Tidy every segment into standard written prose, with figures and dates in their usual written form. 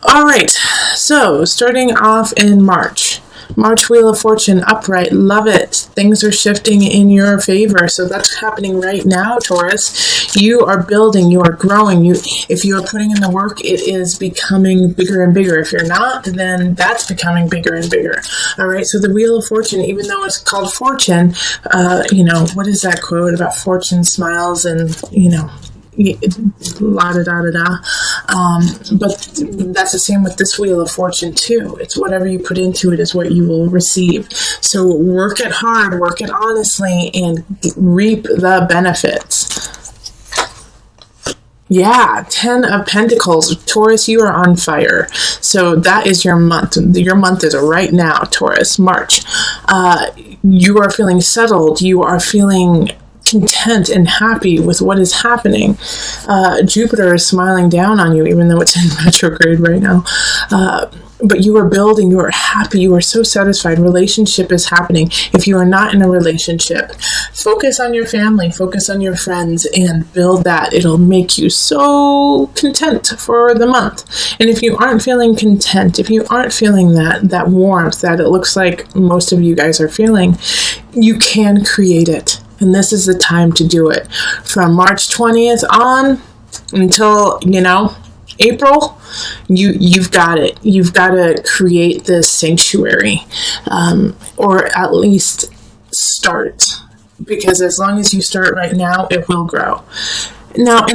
All right, so starting off in March. March Wheel of Fortune upright, love it. Things are shifting in your favor. So that's happening right now, Taurus. You are building, you are growing. If you are putting in the work, it is becoming bigger and bigger. If you're not, then that's becoming bigger and bigger. All right, so the Wheel of Fortune, even though it's called Fortune, what is that quote about fortune smiles and, la da da da da. But that's the same with this Wheel of Fortune too. It's whatever you put into it is what you will receive. So work it hard, work it honestly, and reap the benefits. Yeah, 10 of Pentacles. Taurus, you are on fire. So that is your month. Your month is right now, Taurus, March. You are feeling settled. You are feeling content and happy with what is happening. Jupiter is smiling down on you, even though it's in retrograde right now. But you are building, you are happy, you are so satisfied. Relationship is happening. If you are not in a relationship, focus on your family, focus on your friends, and build that. It'll make you so content for the month. And if you aren't feeling content, if you aren't feeling that warmth that it looks like most of you guys are feeling, you can create it. And this is the time to do it. From March 20th on until, April, you've got it. You've got to create this sanctuary, or at least start. Because as long as you start right now, it will grow. Now,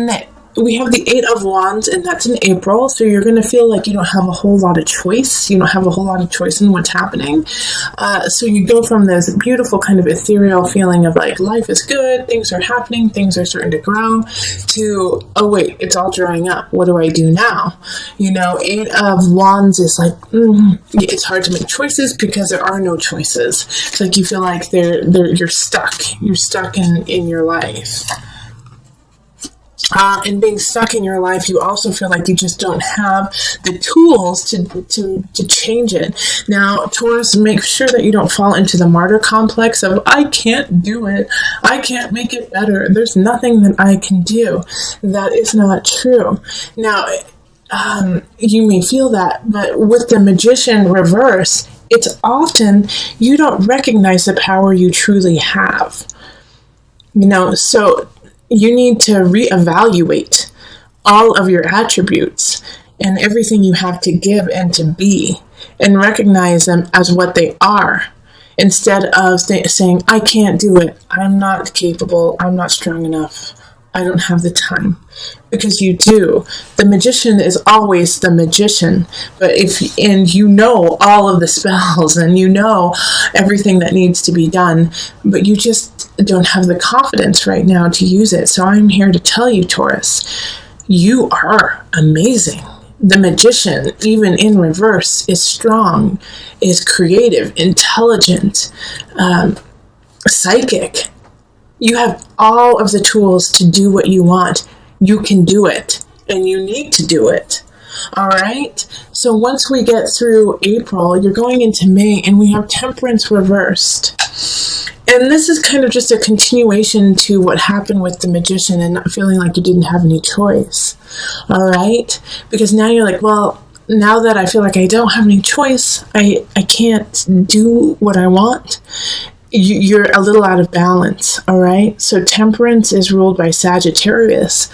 we have the 8 of Wands, and that's in April, so you're going to feel like you don't have a whole lot of choice. You don't have a whole lot of choice in what's happening. So you go from this beautiful kind of ethereal feeling of like, life is good, things are happening, things are starting to grow, to, oh wait, it's all drying up. What do I do now? 8 of Wands is like, it's hard to make choices because there are no choices. It's like you feel like you're stuck. You're stuck in your life. And being stuck in your life, you also feel like you just don't have the tools to change it. Now, Taurus, make sure that you don't fall into the martyr complex of, I can't do it. I can't make it better. There's nothing that I can do. That is not true. Now, you may feel that, but with the Magician reverse, it's often you don't recognize the power you truly have. So you need to reevaluate all of your attributes and everything you have to give and to be, and recognize them as what they are, instead of saying, I can't do it, I'm not capable, I'm not strong enough, I don't have the time. Because you do. The magician is always the magician. But all of the spells and everything that needs to be done, but you just don't have the confidence right now to use it. So I'm here to tell you, Taurus, you are amazing. The magician, even in reverse, is strong, is creative, intelligent, psychic. You have all of the tools to do what you want. You can do it, and you need to do it. All right? So once we get through April, you're going into May, and we have Temperance reversed. And this is kind of just a continuation to what happened with the Magician and not feeling like you didn't have any choice. All right? Because now you're like, well, now that I feel like I don't have any choice, I can't do what I want. You're a little out of balance, all right? So Temperance is ruled by Sagittarius,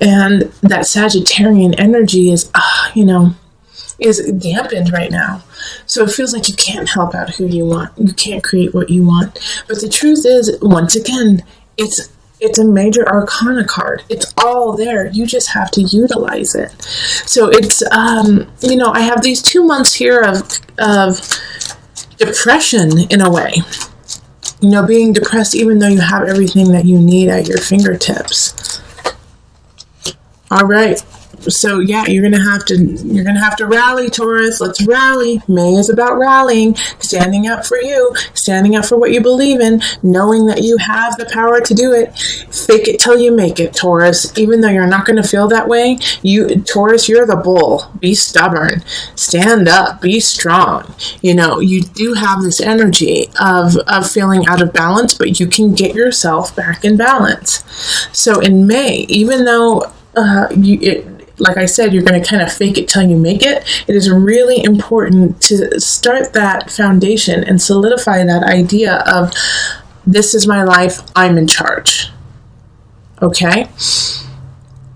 and that Sagittarian energy is dampened right now. So it feels like you can't help out who you want. You can't create what you want. But the truth is, once again, it's a major arcana card. It's all there. You just have to utilize it. So it's, I have these 2 months here of depression in a way. Being depressed even though you have everything that you need at your fingertips. All right. So yeah, you're gonna have to rally, Taurus. Let's rally. May is about rallying, standing up for you, standing up for what you believe in, knowing that you have the power to do it. Fake it till you make it, Taurus. Even though you're not gonna feel that way, Taurus, you're the bull. Be stubborn. Stand up. Be strong. You do have this energy of feeling out of balance, but you can get yourself back in balance. So in May, even though like I said, you're going to kind of fake it till you make it. It is really important to start that foundation and solidify that idea of, this is my life, I'm in charge. Okay?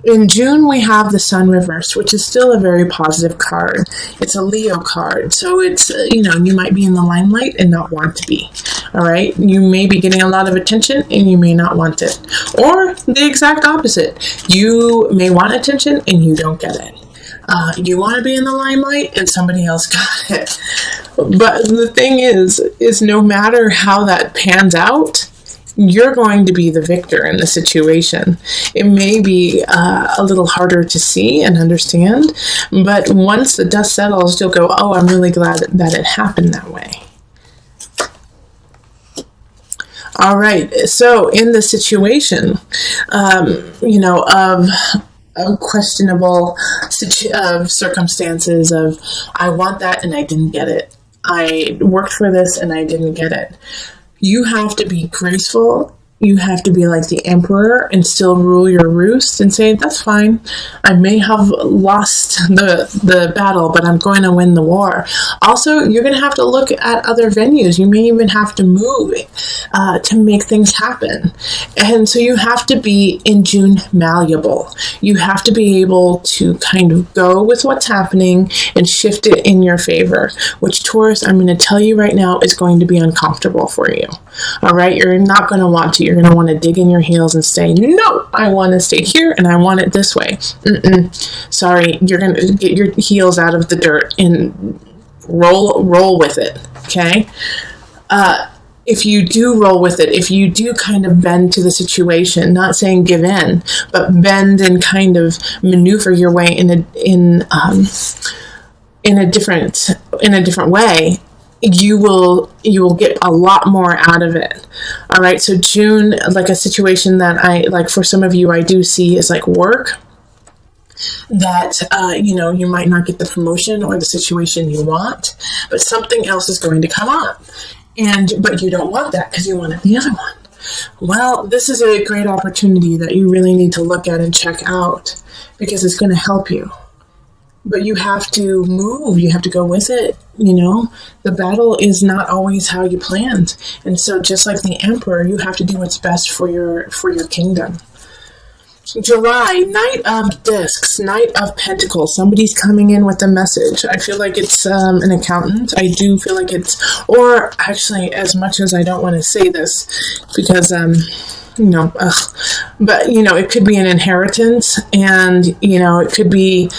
In June, we have the Sun reversed, which is still a very positive card. It's a Leo card, so it's, you might be in the limelight and not want to be. All right? You may be getting a lot of attention and you may not want it. Or the exact opposite. You may want attention and you don't get it. You want to be in the limelight and somebody else got it. But the thing is no matter how that pans out, you're going to be the victor in the situation. It may be a little harder to see and understand, but once the dust settles, you'll go, oh, I'm really glad that it happened that way. All right, so in the situation, of questionable circumstances of, I want that and I didn't get it. I worked for this and I didn't get it. You have to be graceful. You have to be like the emperor and still rule your roost and say, that's fine. I may have lost the battle, but I'm going to win the war. Also, you're going to have to look at other venues. You may even have to move to make things happen. And so you have to be, in June, malleable. You have to be able to kind of go with what's happening and shift it in your favor, which, Taurus, I'm going to tell you right now, is going to be uncomfortable for you. All right? You're not going to want to. You're going to want to dig in your heels and say, no, I want to stay here and I want it this way. Sorry, you're going to get your heels out of the dirt and roll with it, okay? If you do roll with it, if you do kind of bend to the situation, not saying give in, but bend and kind of maneuver your way in a different way, you will get a lot more out of it. All right. So June, like a situation that I like for some of you, I do see is like work that, you might not get the promotion or the situation you want, but something else is going to come up but you don't want that because you wanted the other one. Well, this is a great opportunity that you really need to look at and check out because it's going to help you. But you have to move. You have to go with it. The battle is not always how you planned. And so just like the emperor, you have to do what's best for your kingdom. July, Knight of Discs, Knight of Pentacles. Somebody's coming in with a message. I feel like it's an accountant. I do feel like or actually, as much as I don't want to say this because, but it could be an inheritance, and it could be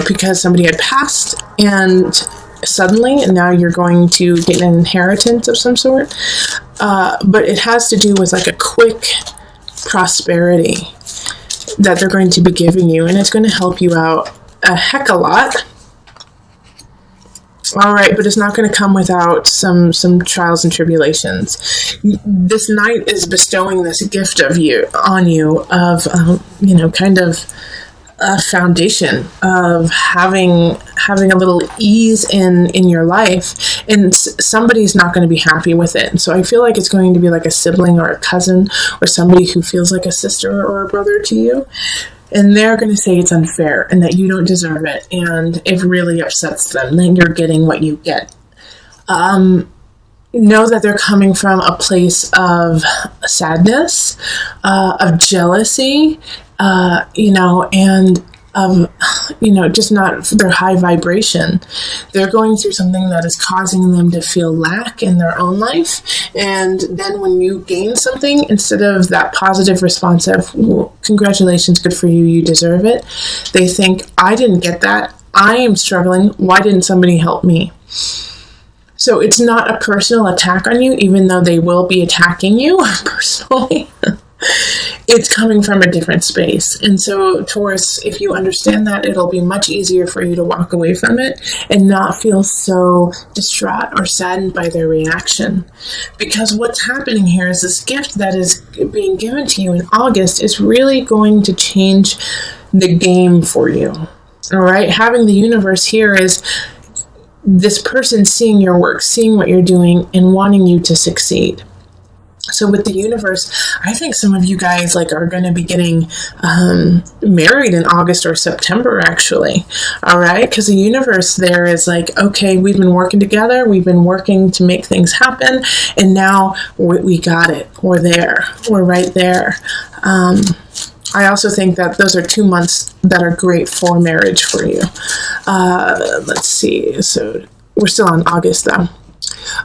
because somebody had passed and suddenly, and now you're going to get an inheritance of some sort, but it has to do with like a quick prosperity that they're going to be giving you, and it's going to help you out a heck of a lot. All right, but it's not going to come without some trials and tribulations. This knight is bestowing this gift of on you of kind of a foundation of having a little ease in your life, and somebody's not going to be happy with it. And so I feel like it's going to be like a sibling or a cousin or somebody who feels like a sister or a brother to you. And they're going to say it's unfair and that you don't deserve it. And it really upsets them. Then you're getting what you get. Know that they're coming from a place of sadness, of jealousy, and of, just not their high vibration. They're going through something that is causing them to feel lack in their own life. And then when you gain something, instead of that positive response of, well, congratulations, good for you, you deserve it, they think, I didn't get that. I am struggling. Why didn't somebody help me? So it's not a personal attack on you, even though they will be attacking you personally. It's coming from a different space. And so, Taurus, if you understand that, it'll be much easier for you to walk away from it and not feel so distraught or saddened by their reaction. Because what's happening here is this gift that is being given to you in August is really going to change the game for you. All right? Having the universe here is this person seeing your work, seeing what you're doing, and wanting you to succeed. So with the universe, I think some of you guys like are going to be getting married in August or September, actually. All right. Because the universe there is like, okay, we've been working together. We've been working to make things happen. And now we got it. We're there. We're right there. I also think that those are 2 months that are great for marriage for you. Let's see. So we're still on August though.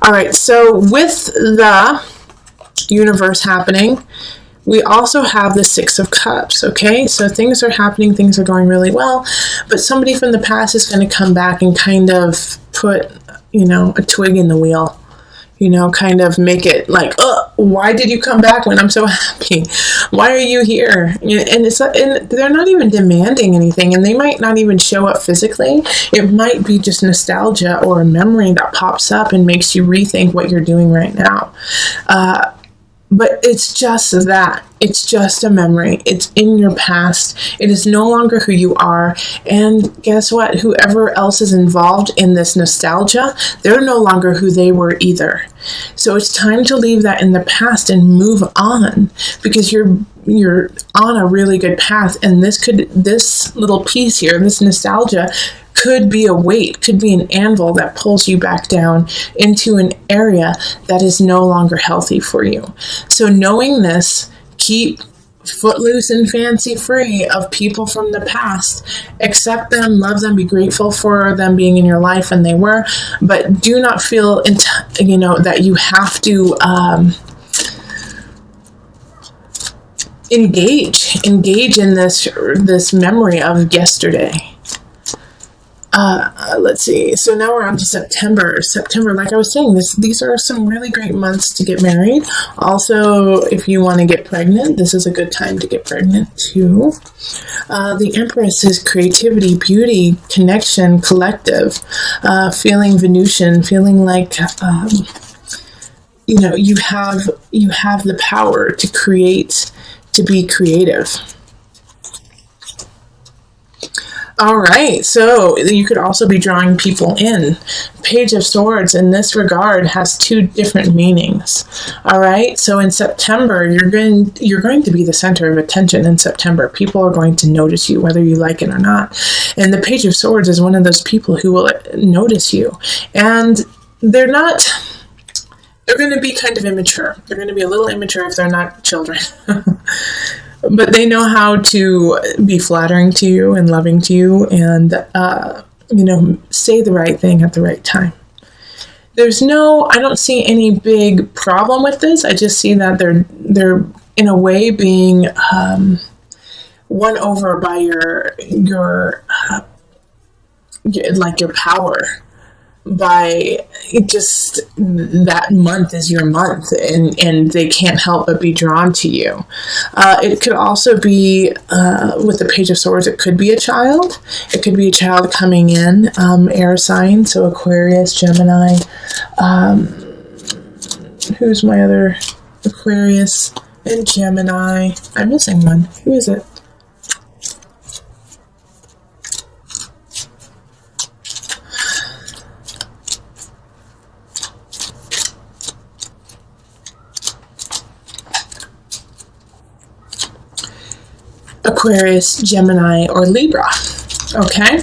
All right. So with the universe happening, we also have the Six of Cups. Okay, so things are happening, things are going really well, but somebody from the past is going to come back and kind of put, a twig in the wheel, kind of make it like, oh, why did you come back when I'm so happy? Why are you here? And they're not even demanding anything, and they might not even show up physically. It might be just nostalgia or a memory that pops up and makes you rethink what you're doing right now. But it's just that. It's just a memory. It's in your past. It is no longer who you are. And guess what? Whoever else is involved in this nostalgia, they're no longer who they were either. So it's time to leave that in the past and move on, because you're on a really good path. And this little piece here, this nostalgia, could be a weight, could be an anvil that pulls you back down into an area that is no longer healthy for you. So knowing this, keep footloose and fancy free of people from the past. Accept them, love them, be grateful for them being in your life when they were, but do not feel that you have to engage in this memory of yesterday. Let's see. So now we're on to September. September, like I was saying, these are some really great months to get married. Also, if you want to get pregnant, this is a good time to get pregnant too. The Empress is creativity, beauty, connection, collective, feeling Venusian, feeling like you have the power to create, to be creative. All right, so you could also be drawing people in. Page of Swords in this regard has 2 different meanings. All right, so in September, you're going to be the center of attention in September. People are going to notice you, whether you like it or not. And the Page of Swords is one of those people who will notice you. And they're going to be kind of immature. They're going to be a little immature if they're not children. But they know how to be flattering to you and loving to you and, say the right thing at the right time. I don't see any big problem with this. I just see that they're in a way being won over by your power. By just that month is your month, and they can't help but be drawn to you. It could also be with the Page of Swords, it could be a child. It could be a child coming in, air sign, so Aquarius, Gemini. Who's my other Aquarius and Gemini? I'm missing one. Who is it? Aquarius, Gemini, or Libra. Okay,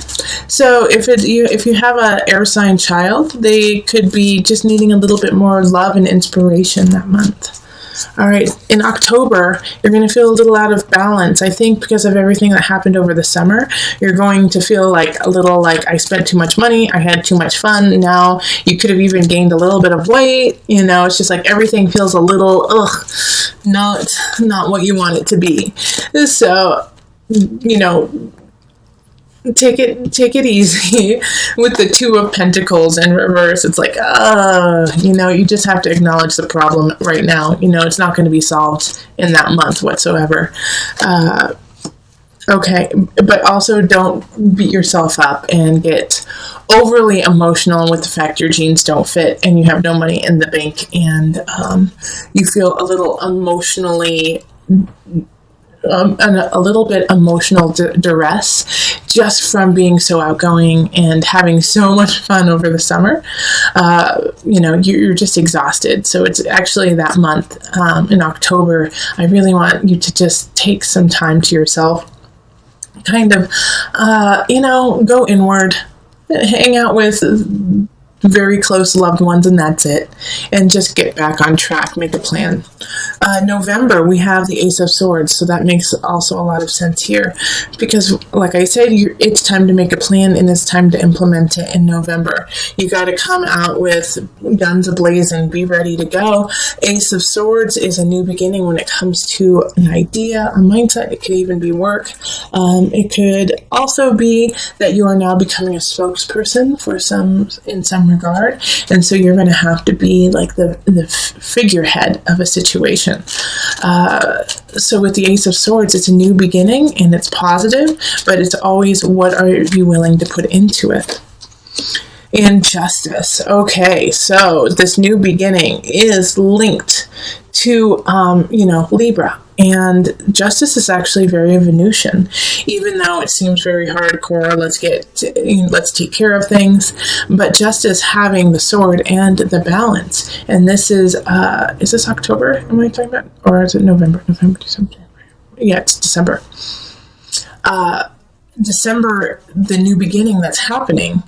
so if you have an air sign child, they could be just needing a little bit more love and inspiration that month. All right, in October, you're going to feel a little out of balance. I think because of everything that happened over the summer, you're going to feel like a little like I spent too much money, I had too much fun. Now you could have even gained a little bit of weight. It's just like everything feels a little, not what you want it to be. So, take it easy with the 2 of Pentacles in reverse. It's like, you just have to acknowledge the problem right now. It's not going to be solved in that month whatsoever. Okay, but also don't beat yourself up and get overly emotional with the fact your jeans don't fit and you have no money in the bank, and you feel a little emotionally a little bit emotional duress just from being so outgoing and having so much fun over the summer. You're just exhausted. So it's actually that month in October, I really want you to just take some time to yourself, kind of, go inward, hang out with very close loved ones, and that's it. And just get back on track, make a plan. November, we have the Ace of Swords, so that makes also a lot of sense here. Because, like I said, it's time to make a plan, and it's time to implement it in November. You got to come out with guns ablazing, be ready to go. Ace of Swords is a new beginning when it comes to an idea, a mindset. It could even be work. It could also be that you are now becoming a spokesperson for in some regard, and so you're going to have to be like the figurehead of a situation. So with the Ace of Swords, it's a new beginning and it's positive, but it's always, what are you willing to put into it? And Justice. Okay, so this new beginning is linked to Libra. And Justice is actually very Venusian, even though it seems very hardcore. Let's take care of things. But Justice having the sword and the balance. And this is this October? Am I talking about? Or is it November? November, December? Yeah, it's December. December, the new beginning that's happening,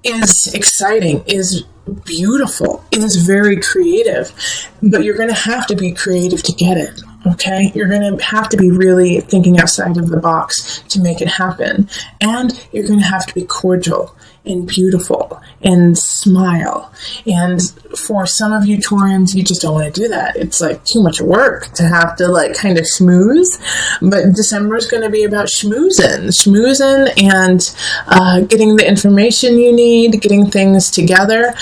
is exciting, is beautiful, it is very creative, but you're going to have to be creative to get it. Okay, you're going to have to be really thinking outside of the box to make it happen, and you're going to have to be cordial and beautiful and smile. And for some of you Taurians, you just don't want to do that. It's like too much work to have to kind of schmooze. But December is going to be about schmoozing and getting the information you need, getting things together.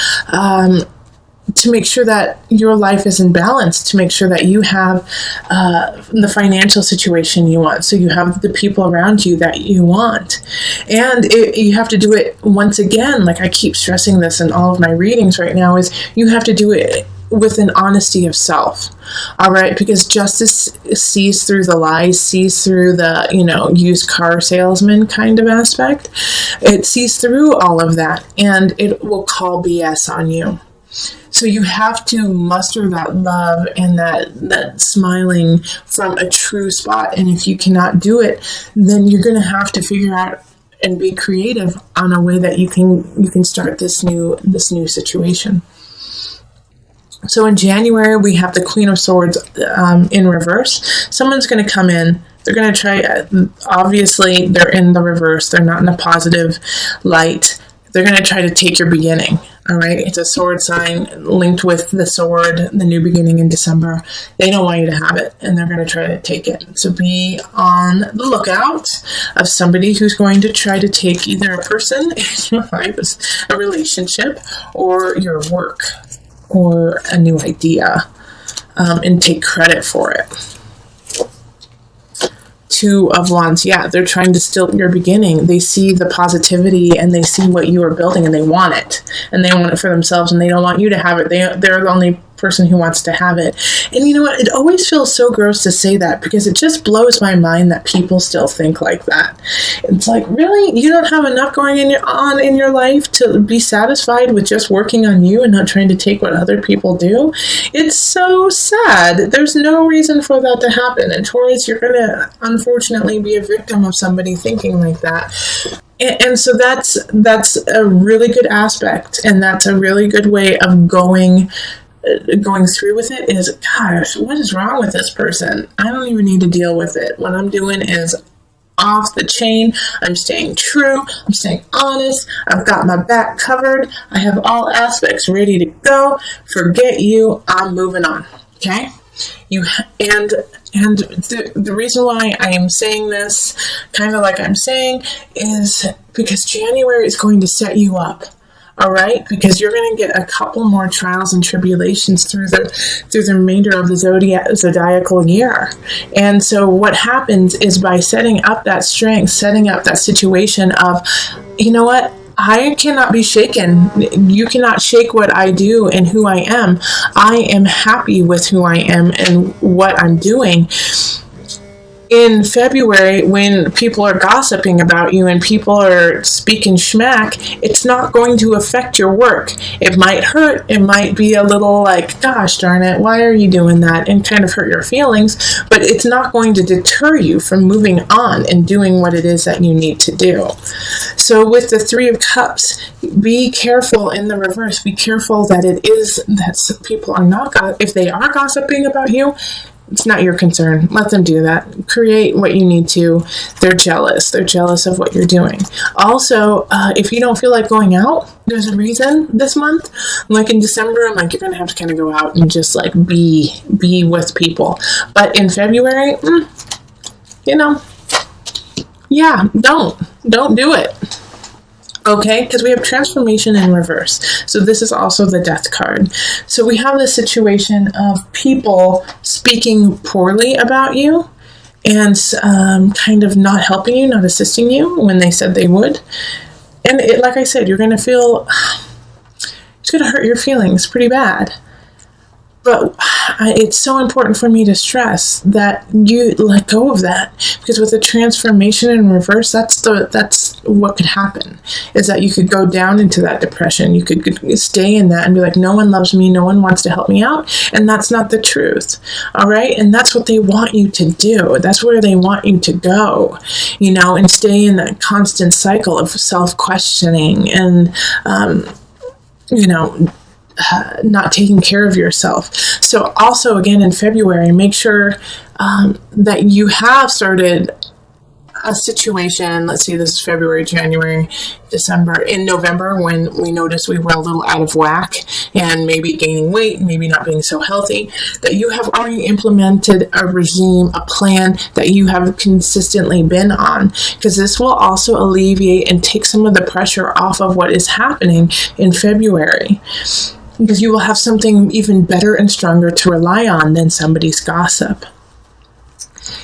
To make sure that your life is in balance, to make sure that you have the financial situation you want, so you have the people around you that you want. And you have to do it once again, like I keep stressing this in all of my readings right now, is you have to do it with an honesty of self. All right, because Justice sees through the lies, sees through the, used car salesman kind of aspect. It sees through all of that, and it will call BS on you. So you have to muster that love and that smiling from a true spot. And if you cannot do it, then you're going to have to figure out and be creative on a way that you can start this new situation. So in January, we have the Queen of Swords in reverse. Someone's going to come in. They're going to try, obviously, they're in the reverse. They're not in a positive light. They're going to try to take your beginning. All right, it's a sword sign linked with the sword, the new beginning in December. They don't want you to have it, and they're going to try to take it. So be on the lookout of somebody who's going to try to take either a person in your life, a relationship, or your work, or a new idea, and take credit for it. Two of Wands, yeah, they're trying to steal your beginning. They see the positivity and they see what you are building and they want it. And they want it for themselves and they don't want you to have it. They're the only person who wants to have it. And you know what? It always feels so gross to say that because it just blows my mind that people still think like that. It's like, really? You don't have enough going on in your life to be satisfied with just working on you and not trying to take what other people do? It's so sad. There's no reason for that to happen. And Taurus, you're going to unfortunately be a victim of somebody thinking like that. And so that's a really good aspect, and that's a really good way of going through with it. Is, gosh, what is wrong with this person? I don't even need to deal with it. What I'm doing is off the chain. I'm staying true. I'm staying honest. I've got my back covered. I have all aspects ready to go. Forget you. I'm moving on. Okay? And the reason why I am saying this, kind of like I'm saying, is because January is going to set you up. All right, because you're going to get a couple more trials and tribulations through the remainder of the zodiacal year. And so what happens is, by setting up that strength, setting up that situation of, you know what, I cannot be shaken. You cannot shake what I do and who I am. I am happy with who I am and what I'm doing. In February, when people are gossiping about you and people are speaking schmack, it's not going to affect your work. It might hurt. It might be a little like, gosh darn it, why are you doing that? And kind of hurt your feelings, but it's not going to deter you from moving on and doing what it is that you need to do. So with the Three of Cups, be careful in the reverse. Be careful that it is that people are not, if they are gossiping about you, it's not your concern. Let them do that. Create what you need to. They're jealous. They're jealous of what you're doing. Also, if you don't feel like going out, there's a reason this month. Like in December, I'm like, you're going to have to kind of go out and just like be with people. But in February, yeah, don't do it. Okay, because we have transformation in reverse. So this is also the Death card. So we have this situation of people speaking poorly about you and kind of not helping you, not assisting you when they said they would. And like I said, you're going to feel, it's going to hurt your feelings pretty bad. But it's so important for me to stress that you let go of that, because with the transformation in reverse, that's what could happen, is that you could go down into that depression. You could stay in that and be like, no one loves me, no one wants to help me out, and that's not the truth. All right, and that's what they want you to do. That's where they want you to go, and stay in that constant cycle of self-questioning and not taking care of yourself. So also, again, in February, make sure that you have started a situation. Let's see, this is February, January, December. In November, when we noticed we were a little out of whack and maybe gaining weight, maybe not being so healthy, that you have already implemented a regime, a plan that you have consistently been on, because this will also alleviate and take some of the pressure off of what is happening in February. Because you will have something even better and stronger to rely on than somebody's gossip.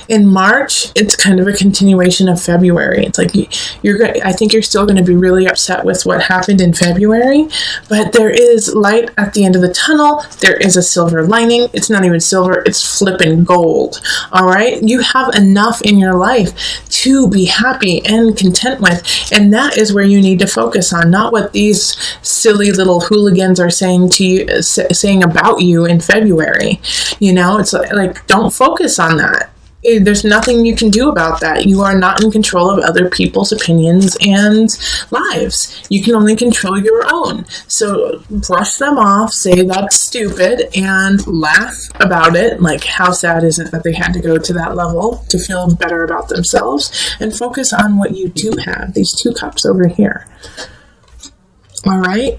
In March, it's kind of a continuation of February. It's like I think you're still going to be really upset with what happened in February, but there is light at the end of the tunnel. There is a silver lining. It's not even silver, it's flipping gold. All right? You have enough in your life to be happy and content with, and that is where you need to focus on, not what these silly little hooligans are saying to you, saying about you in February. It's like don't focus on that. There's nothing you can do about that. You are not in control of other people's opinions and lives. You can only control your own. So brush them off, say that's stupid, and laugh about it. Like, how sad is it that they had to go to that level to feel better about themselves? And focus on what you do have, these 2 cups over here. All right?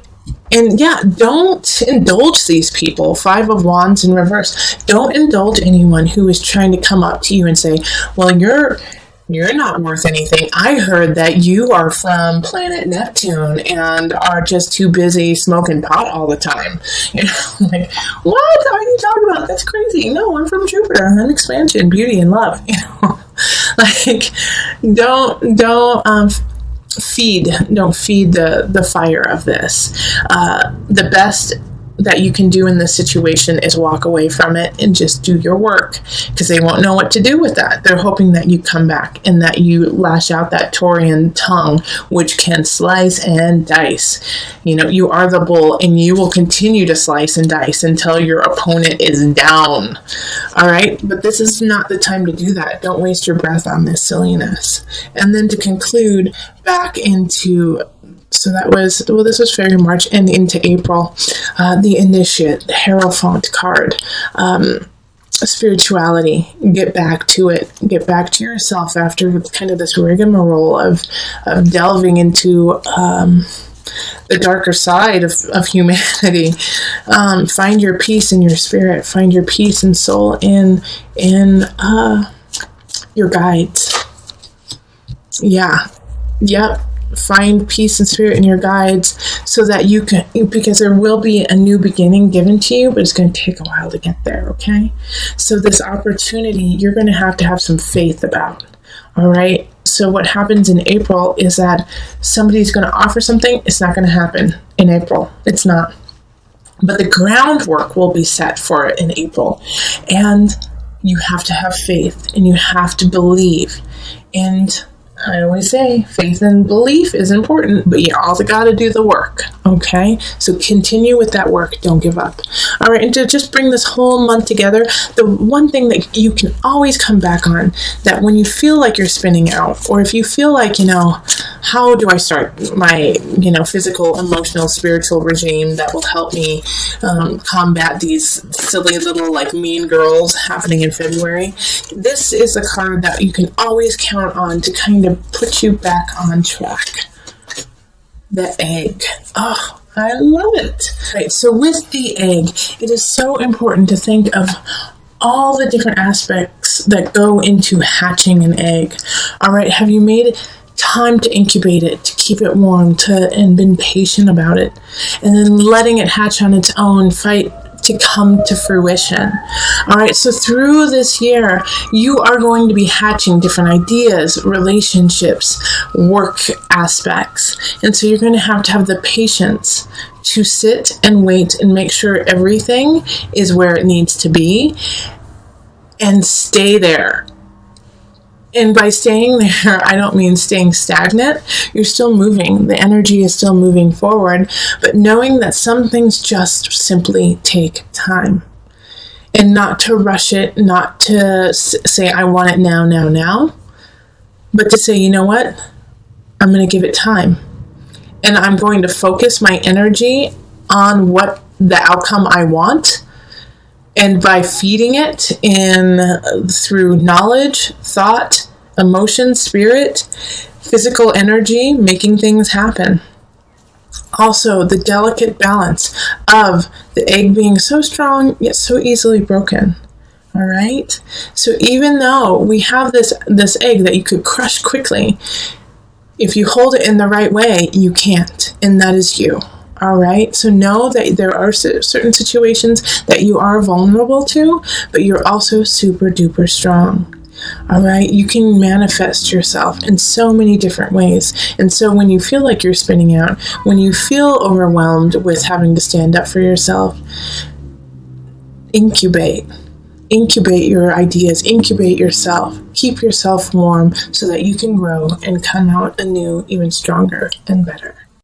And yeah, don't indulge these people. 5 of Wands in reverse. Don't indulge anyone who is trying to come up to you and say, well, you're not worth anything. I heard that you are from planet Neptune and are just too busy smoking pot all the time. Like, what are you talking about? That's crazy. No, I'm from Jupiter. I'm expansion, beauty, and love. Like, don't feed the fire of this. The best that you can do in this situation is walk away from it and just do your work, because they won't know what to do with that. They're hoping that you come back and that you lash out that Taurian tongue, which can slice and dice. You are the bull, and you will continue to slice and dice until your opponent is down. All right, but this is not the time to do that. Don't waste your breath on this silliness. And then to conclude, back into, so this was February, March, and into April. The Initiate, the Hierophant card. Spirituality. Get back to it. Get back to yourself after kind of this rigmarole of delving into the darker side of humanity. Find your peace in your spirit. Find your peace and soul in your guides. Yeah. Yep. Find peace and spirit in your guides, so that you can, because there will be a new beginning given to you, but it's going to take a while to get there. Okay. So this opportunity, you're going to have some faith about. All right. So what happens in April is that somebody's going to offer something. It's not going to happen in April. It's not. But the groundwork will be set for it in April. And you have to have faith and you have to believe. And I always say faith and belief is important, but you also got to do the work. Okay, so continue with that work. Don't give up. All right, and to just bring this whole month together, the one thing that you can always come back on, that when you feel like you're spinning out, or if you feel like, how do I start my, physical, emotional, spiritual regime that will help me combat these silly little mean girls happening in February? This is a card that you can always count on to kind of put you back on track. The egg. Oh, I love it. Right, so with the egg, it is so important to think of all the different aspects that go into hatching an egg. All right, have you made time to incubate it, to keep it warm, and been patient about it, and then letting it hatch on its own, fight to come to fruition? All right, so through this year, you are going to be hatching different ideas, relationships, work aspects. And so you're going to have the patience to sit and wait and make sure everything is where it needs to be and stay there. And by staying there, I don't mean staying stagnant. You're still moving. The energy is still moving forward, but knowing that some things just simply take time. And not to rush it, not to say, I want it now, but to say, you know what? I'm going to give it time. And I'm going to focus my energy on what the outcome I want. And by feeding it through knowledge, thought, emotion, spirit, physical energy, making things happen. Also, the delicate balance of the egg being so strong, yet so easily broken. All right? So even though we have this egg that you could crush quickly, if you hold it in the right way, you can't. And that is you. All right, so know that there are certain situations that you are vulnerable to, but you're also super duper strong. All right, you can manifest yourself in so many different ways. And so when you feel like you're spinning out, when you feel overwhelmed with having to stand up for yourself, incubate your ideas, incubate yourself, keep yourself warm so that you can grow and come out anew, even stronger and better.